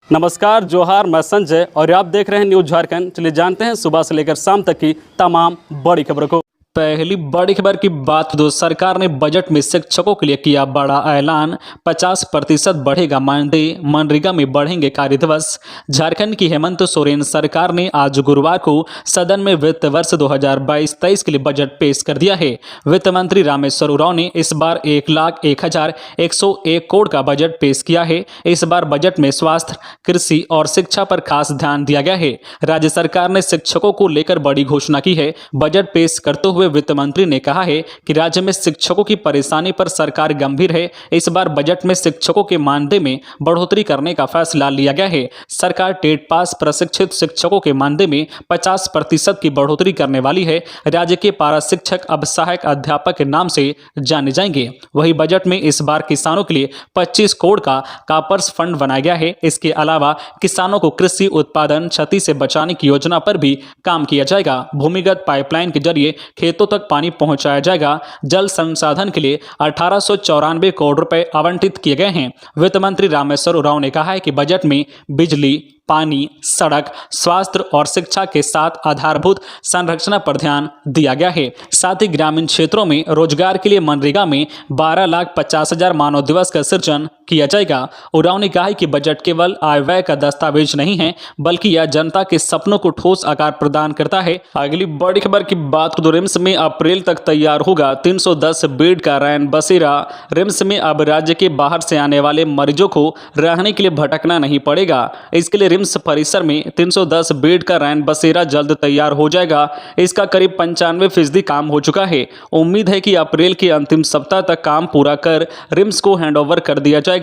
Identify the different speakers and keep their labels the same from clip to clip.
Speaker 1: नमस्कार, जोहार, मैं संजय और आप देख रहे हैं न्यूज झारखंड। चलिए जानते हैं सुबह से लेकर शाम तक की तमाम बड़ी खबरों को। पहली बड़ी खबर की बात तो सरकार ने बजट में शिक्षकों के लिए किया बड़ा ऐलान। 50% बढ़ेगा मानदेय, मनरेगा में बढ़ेंगे कार्य दिवस। झारखंड की हेमंत सोरेन सरकार ने आज गुरुवार को सदन में वित्त वर्ष 2022-23 के लिए बजट पेश कर दिया है। वित्त मंत्री रामेश्वर उरांव ने इस बार 1,01,101 करोड़ का बजट पेश किया है। इस बार बजट में स्वास्थ्य, कृषि और शिक्षा पर खास ध्यान दिया गया है। राज्य सरकार ने शिक्षकों को लेकर बड़ी घोषणा की है। बजट पेश करते हुए वित्त मंत्री ने कहा है कि राज्य में शिक्षकों की परेशानी पर सरकार गंभीर है। इस बार बजट में शिक्षकों के मानदेय में बढ़ोतरी करने का फैसला लिया गया है। सरकार टेट पास प्रशिक्षित शिक्षकों के मानदेय में 50% की बढ़ोतरी करने वाली है। राज्य के पारा शिक्षक अब सहायक अध्यापक के नाम से जाने जाएंगे। वही बजट में इस बार किसानों के लिए 25 करोड़ का कॉपर्स फंड बनाया गया है। इसके अलावा किसानों को कृषि उत्पादन क्षति से बचाने की योजना पर भी काम किया जाएगा। भूमिगत पाइपलाइन के जरिए खेतों तक पानी पहुंचाया जाएगा। जल संसाधन के लिए 1894 करोड़ रुपए आवंटित किए गए हैं। वित्त मंत्री रामेश्वर उरांव ने कहा है कि बजट में बिजली, पानी, सड़क, स्वास्थ्य और शिक्षा के साथ आधारभूत संरचना पर ध्यान दिया गया है। साथ ही ग्रामीण क्षेत्रों में रोजगार के लिए मनरेगा में 12,50,000 मानव दिवस का सृजन किया जाएगा। उरांव ने कहा है कि बजट केवल आय व्यय का दस्तावेज नहीं है, बल्कि यह जनता के सपनों को ठोस आकार प्रदान करता है। अगली बड़ी खबर की बात करें तो रिम्स में अप्रैल तक तैयार होगा 310 बेड का रैन बसेरा। रिम्स में अब राज्य के बाहर से आने वाले मरीजों को रहने के लिए भटकना नहीं पड़ेगा। इसके लिए रिम्स परिसर में 310 बेड का रैन बसेरा जल्द तैयार हो जाएगा। इसका करीब 95% काम हो चुका है। उम्मीद है कि अप्रैल के अंतिम सप्ताह तक काम पूरा कर रिम्स को हैंडओवर कर दिया जाएगा।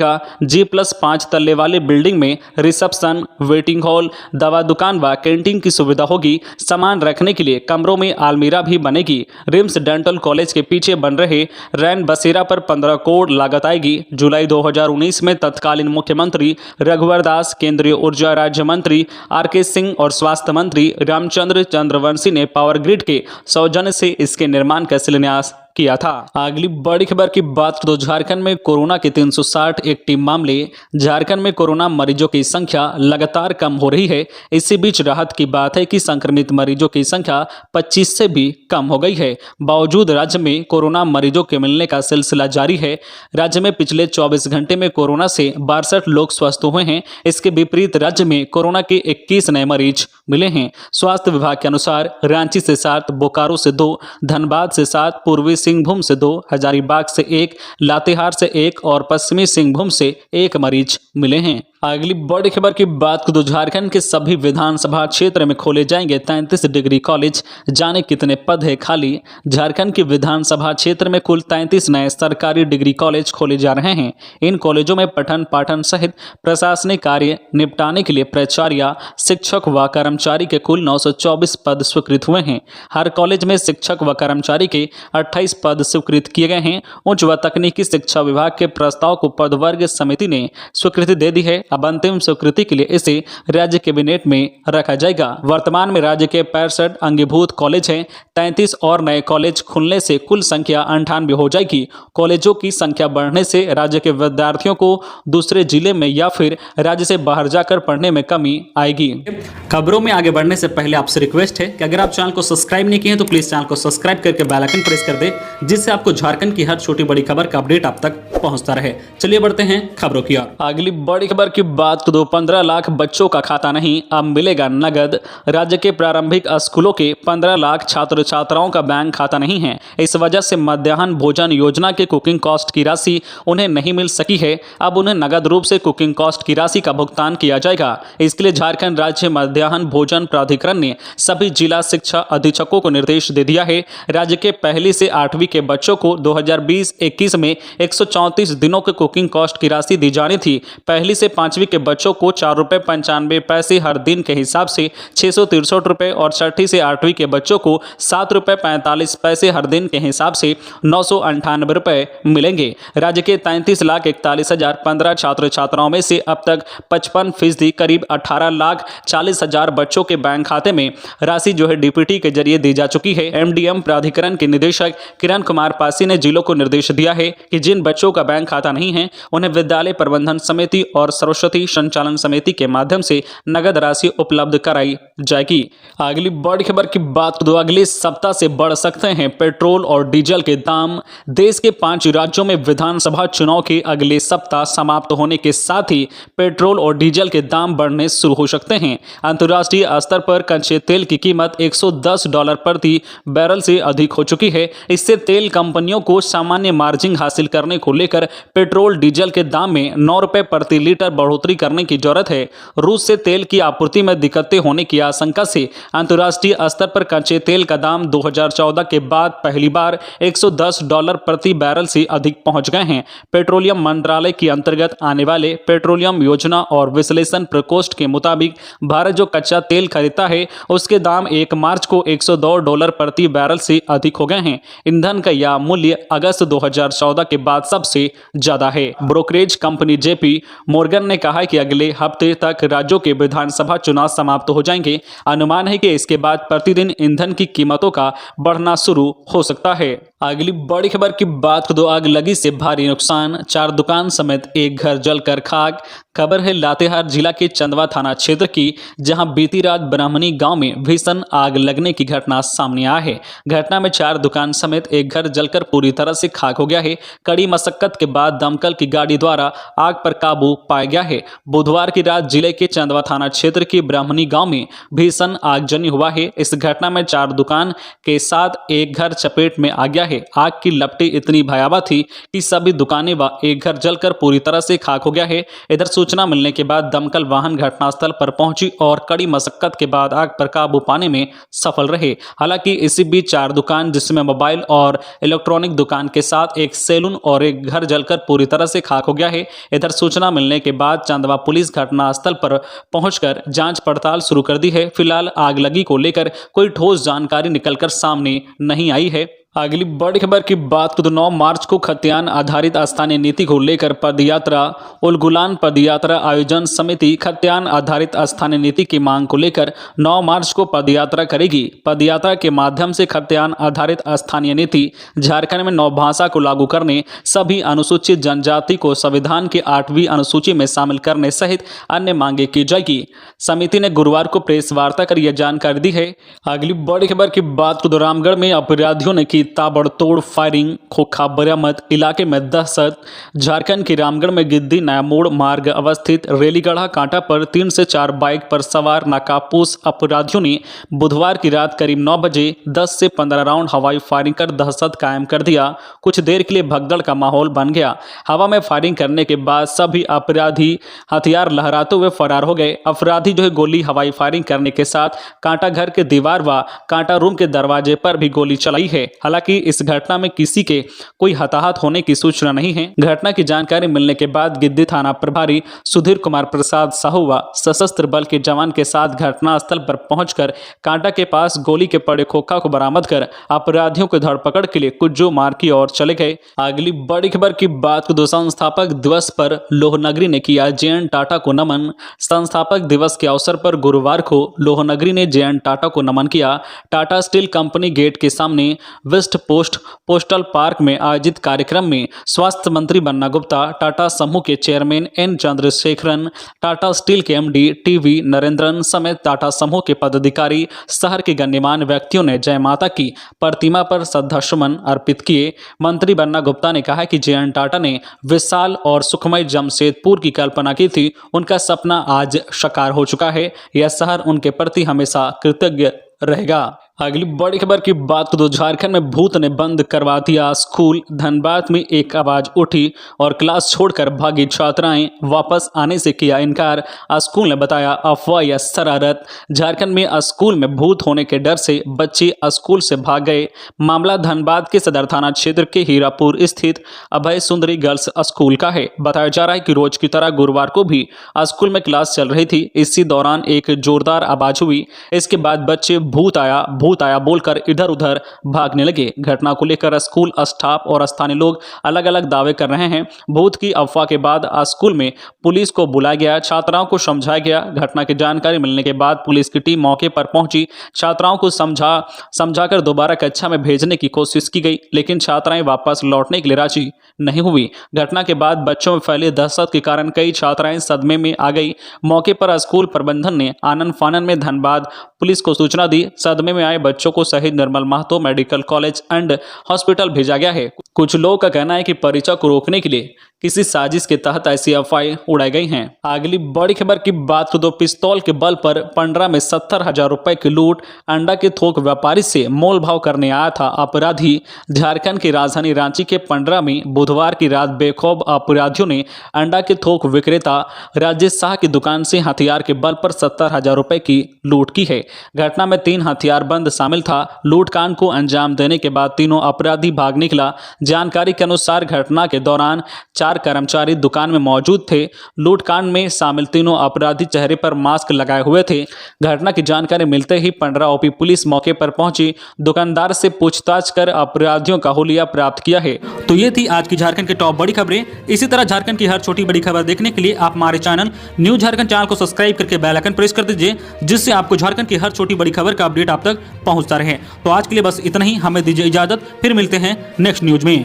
Speaker 1: G+5 तल्ले वाली बिल्डिंग में रिसेप्शन, वेटिंग हॉल, दवा दुकान व कैंटीन की सुविधा होगी। सामान रखने के लिए कमरों में अलमीरा भी बनेगी। रिम्स डेंटल कॉलेज के पीछे बन रहे रैन बसेरा पर 15 करोड़ लागत आएगी। जुलाई 2019 में तत्कालीन मुख्यमंत्री रघुवर दास, केंद्रीय ऊर्जा राज्य मंत्री RK सिंह और स्वास्थ्य मंत्री रामचंद्र चंद्रवंशी ने पावर ग्रिड के सौजन्य से इसके निर्माण का शिलान्यास किया था। अगली बड़ी खबर की बात तो झारखंड में कोरोना के 360 एक्टिव मामले। झारखंड में कोरोना मरीजों की संख्या लगातार कम हो रही है। इसी बीच राहत की बात है कि संक्रमित मरीजों की संख्या 25 से भी कम हो गई है। बावजूद राज्य में कोरोना मरीजों के मिलने का सिलसिला जारी है। राज्य में पिछले 24 घंटे में कोरोना से 62 लोग स्वस्थ हुए हैं। इसके विपरीत राज्य में कोरोना के 21 नए मरीज मिले हैं। स्वास्थ्य विभाग के अनुसार रांची से 7, बोकारो से 2, धनबाद से 7, पूर्वी सिंहभूम से 2, हजारीबाग से 1, लातेहार से 1 और पश्चिमी सिंहभूम से 1 मरीज मिले हैं। अगली बड़ी खबर की बात तो झारखंड के सभी विधानसभा क्षेत्र में खोले जाएंगे 33 डिग्री कॉलेज। जाने कितने पद है खाली। झारखंड के विधानसभा क्षेत्र में कुल 33 नए सरकारी डिग्री कॉलेज खोले जा रहे हैं। इन कॉलेजों में पठन पाठन सहित प्रशासनिक कार्य निपटाने के लिए प्राचार्य, शिक्षक व कर्मचारी के कुल 924 पद स्वीकृत हुए हैं। हर कॉलेज में शिक्षक व कर्मचारी के 28 पद स्वीकृत किए गए हैं। उच्च व तकनीकी शिक्षा विभाग के प्रस्ताव को पद वर्ग समिति ने स्वीकृति दे दी है। अब अंतिम स्वीकृति के लिए इसे राज्य कैबिनेट में रखा जाएगा। वर्तमान में राज्य के 65 अंगीभूत कॉलेज हैं। 33 और नए कॉलेज खुलने से कुल संख्या 98 हो जाएगी। कॉलेजों की संख्या बढ़ने से राज्य के विद्यार्थियों को दूसरे जिले में या फिर राज्य से बाहर जाकर पढ़ने में कमी आएगी। खबरों में आगे बढ़ने से पहले आपसे रिक्वेस्ट है कि अगर आप चैनल को सब्सक्राइब नहीं किए हैं तो प्लीज चैनल को सब्सक्राइब करके बेल आइकन प्रेस कर दे, जिससे आपको झारखंड की हर छोटी बड़ी खबर का अपडेट आप तक पहुंचता रहे। चलिए बढ़ते हैं खबरों की ओर। अगली बड़ी खबर की बात तो 15 लाख बच्चों का खाता नहीं, अब मिलेगा नगद। राज्य के प्रारंभिक स्कूलों के 15 लाख छात्र छात्राओं का बैंक खाता नहीं है। इस वजह से मध्याह्न भोजन योजना के कुकिंग कॉस्ट की राशि उन्हें नहीं मिल सकी है। अब उन्हें नगद रूप से कुकिंग कॉस्ट की राशि का भुगतान किया जाएगा। इसके लिए झारखंड राज्य मध्याह्न भोजन प्राधिकरण ने सभी जिला शिक्षा अधीक्षकों को निर्देश दे दिया है। राज्य के 1ली से 8वीं के बच्चों को 2020-21 में 134 दिनों के कुकिंग कॉस्ट की राशि दी जानी थी। 1ली से 5वीं के बच्चों को 4.95 रुपए हर दिन के हिसाब से 663 रुपए और 6ठी से 8वीं के बच्चों को 7.45 रुपए हर दिन के हिसाब से 998 रुपए मिलेंगे। राज्य के 33,41,015 छात्र छात्राओं में से अब तक 55% करीब 18,40,000 बच्चों के बैंक खाते में राशि जो है डीपीटी के जरिए दी जा चुकी है। एमडीएम प्राधिकरण के निदेशक किरण कुमार पासी ने जिलों को निर्देश दिया है कि जिन बच्चों का बैंक खाता नहीं है उन्हें विद्यालय प्रबंधन समिति और सरस्वती संचालन समिति के माध्यम से नगद राशि उपलब्ध कराई जाएगी। अगली बड़ी खबर की बात करें तो अगले सप्ताह से बढ़ सकते हैं पेट्रोल और डीजल के दाम। देश के 5 राज्यों में विधानसभा चुनाव के अगले सप्ताह समाप्त होने के साथ ही पेट्रोल और डीजल के दाम बढ़ने शुरू हो सकते हैं। अंतर्राष्ट्रीय स्तर पर कच्चे तेल की कीमत $110 प्रति बैरल से अधिक हो चुकी है। इससे तेल कंपनियों को सामान्य मार्जिन हासिल करने को लेकर पेट्रोल डीजल के दाम में 9 रुपए प्रति लीटर बढ़ोतरी करने की जरूरत है। रूस से तेल की आपूर्ति में दिक्कतें होने की आशंका से अंतर्राष्ट्रीय स्तर पर कच्चे तेल का दाम 2014 के बाद पहली बार $110 प्रति बैरल से अधिक पहुंच गए हैं। पेट्रोलियम मंत्रालय के अंतर्गत आने वाले पेट्रोलियम योजना और विश्लेषण प्रकोष्ठ के मुताबिक भारत जो कच्चा तेल खरीदता है उसके दाम 1 मार्च को $102 प्रति बैरल से अधिक हो गए हैं। ईंधन का यह मूल्य अगस्त 2014 के बाद सबसे ज्यादा है। ब्रोकरेज कंपनी जेपी मॉर्गन ने कहा कि अगले हफ्ते तक राज्यों के विधानसभा चुनाव समाप्त हो जाएंगे। अनुमान है कि इसके बाद प्रतिदिन ईंधन की कीमतों का बढ़ना शुरू हो सकता है। अगली बड़ी खबर की बात करें तो आगलगी से भारी नुकसान, 4 दुकान समेत एक घर जलकर खाक। खबर है लातेहार जिला के चंदवा थाना क्षेत्र की, जहां बीती रात ब्राह्मणी गांव में भीषण आग लगने की घटना सामने आई है। घटना में 4 दुकान समेत एक घर जलकर पूरी तरह से खाक हो गया है। कड़ी मशक्कत के बाद दमकल की गाड़ी द्वारा आग पर काबू पाया गया है। बुधवार की रात जिले के चंदवा थाना क्षेत्र के ब्राह्मणी गांव में भीषण आगजनी हुआ है। इस घटना में 4 दुकान के साथ एक घर चपेट में आ गया है। आग की लपटें इतनी भयावह थी कि सभी दुकानें व एक घर जलकर पूरी तरह से खाक हो गया है। इधर सूचना मिलने के बाद दमकल वाहन घटनास्थल पर पहुंची और कड़ी मशक्कत के बाद आग पर काबू पाने में सफल रहे। हालांकि इसी बीच 4 दुकान जिसमें मोबाइल और इलेक्ट्रॉनिक दुकान के साथ एक सैलून और एक घर जलकर पूरी तरह से खाक हो गया है। इधर सूचना मिलने के बाद चंदवा पुलिस घटनास्थल पर पहुंचकर जांच पड़ताल शुरू कर दी है। फिलहाल आगलगी को लेकर कोई ठोस जानकारी निकलकर सामने नहीं आई है। अगली बड़ी खबर की बात करें तो 9 मार्च को खतियान आधारित स्थानीय नीति को लेकर पदयात्रा। उलगुलान पदयात्रा आयोजन समिति खतियान आधारित स्थानीय नीति की मांग को लेकर 9 मार्च को पदयात्रा करेगी। पदयात्रा के माध्यम से खतियान आधारित स्थानीय नीति झारखंड में 9 भाषा को लागू करने, सभी अनुसूचित जनजाति को संविधान के 8वीं अनुसूची में शामिल करने सहित अन्य मांगे की जाएगी। समिति ने गुरुवार को प्रेस वार्ता कर यह जानकारी दी है। अगली बड़ी खबर की बात करें तो रामगढ़ में अपराधियों ने की ताबड़तोड़ फायरिंग, खोखा बरामद, इलाके में दहशत। झारखंड के रामगढ़ में गिद्दी नया मोड़ मार्ग अवस्थित रेलीगढ़ा कांटा पर 3 से 4 बाइक पर सवार नाकापोश अपराधियों ने बुधवार की रात करीब 9 बजे 10 से 15 राउंड हवाई फायरिंग कर दहशत कायम कर दिया। कुछ देर के लिए भगदड़ का माहौल बन गया। हवा में फायरिंग करने के बाद सभी अपराधी हथियार लहराते हुए फरार हो गए। अपराधी जो है गोली हवाई फायरिंग करने के साथ कांटा घर के दीवार व कांटा रूम के दरवाजे पर भी गोली चलाई है। हालांकि इस घटना में किसी के कोई हताहत होने की सूचना नहीं है। घटना की जानकारी मिलने के बाद गिद्दी थाना प्रभारी सुधीर कुमार प्रसाद साहू व सशस्त्र बल के जवान के साथ घटनास्थल पर पहुंचकर कांटा के पास गोली के पड़े खोखा को बरामद कर अपराधियों की धरपकड़ के लिए कुज्जो मार्ग की ओर चले गए। अगली बड़ी खबर की बात को संस्थापक दिवस पर लोहनगरी ने किया जे.एन. टाटा को नमन। संस्थापक दिवस के अवसर पर गुरुवार को लोहनगरी ने जे.एन. टाटा को नमन किया। टाटा स्टील कंपनी गेट के सामने वेस्ट पोस्ट पोस्टल पार्क में आयोजित कार्यक्रम में स्वास्थ्य मंत्री बन्ना गुप्ता, टाटा समूह के chairman N Chandrasekaran, Tata steel के एमडी टी.वी. नरेंद्रन समेत टाटा समूह के पदाधिकारी, शहर के गण्यमान्य व्यक्तियों ने जय माता की प्रतिमा पर श्रद्धासुमन अर्पित किए। मंत्री बन्ना गुप्ता ने कहा कि जे.एन. टाटा ने विशाल और सुखमय जमशेदपुर की कल्पना की थी। उनका सपना आज साकार हो चुका है। यह शहर उनके प्रति हमेशा कृतज्ञ रहेगा। अगली बड़ी खबर की बात करें तो झारखंड में भूत ने बंद करवा दिया स्कूल। धनबाद में एक आवाज उठी और क्लास छोड़कर भागी छात्राएं वापस आने से किया इनकार। स्कूल ने बताया अफवाह या शरारत। झारखंड में स्कूल में भूत होने के डर से बच्चे स्कूल से भाग गए। मामला धनबाद के सदर थाना क्षेत्र के हीरापुर स्थित अभय सुंदरी गर्ल्स स्कूल का है। बताया जा रहा है कि रोज की तरह गुरुवार को भी स्कूल में क्लास चल रही थी। इसी दौरान एक जोरदार आवाज हुई। इसके बाद बच्चे भूत आया भूत आया बोलकर इधर उधर भागने लगे। घटना को लेकर स्कूल स्टाफ और स्थानीय लोग अलग अलग दावे कर रहे हैं। भूत की अफवाह के बाद स्कूल में पुलिस को बुलाया गया, छात्राओं को समझाया गया। घटना की जानकारी मिलने के बाद पुलिस की टीम मौके पर पहुंची, छात्राओं को समझाकर दोबारा कक्षा में भेजने की कोशिश की गई, लेकिन छात्राएं वापस लौटने के लिए राजी नहीं हुई। घटना के बाद बच्चों में फैले दहशत के कारण कई छात्राएं सदमे में आ गई। मौके पर स्कूल प्रबंधन ने आनन फानन में धनबाद पुलिस को सूचना दी। सदमे में आए बच्चों को Shaheed Nirmal Mahato medical college and hospital भेजा गया है। कुछ लोगों का कहना है कि परीक्षा को रोकने के लिए किसी साजिश के तहत ऐसी अफवाहें उड़ाई गई हैं। अगली बड़ी खबर की बात करें तो पिस्तौल के बल पर पंडरा में 70,000 रुपए की लूट। अंडा के थोक व्यापारी से मोल भाव करने आया था अपराधी। झारखंड की राजधानी रांची के पंडरा में बुधवार की रात बेखौफ अपराधियों ने अंडा के थोक विक्रेता राजेश शाह की दुकान से हथियार के बल पर 70,000 रुपए की लूट की है। घटना में 3 हथियारबंद शामिल था। लूटकांड को अंजाम देने के बाद तीनों अपराधी भाग निकला। जानकारी के अनुसार घटना के दौरान 4 कर्मचारी दुकान में मौजूद थे। लूटकांड में शामिल तीनों अपराधी चेहरे पर मास्क लगाए हुए थे। घटना की जानकारी मिलते ही पंडरा ओपी पुलिस मौके पर पहुंची, दुकानदार से पूछताछ कर अपराधियों का हुलिया प्राप्त किया है। तो ये थी आज की झारखंड की टॉप बड़ी खबरें। इसी तरह झारखंड की हर छोटी बड़ी खबर देखने के लिए आप हमारे चैनल न्यूज झारखंड चैनल को सब्सक्राइब करके बेल आइकन प्रेस कर दीजिए, जिससे आपको झारखंड की हर छोटी बड़ी खबर का अपडेट आप तक पहुंचता रहे। तो आज के लिए बस इतना ही, हमें दीजिए इजाजत, फिर मिलते हैं नेक्स्ट न्यूज में।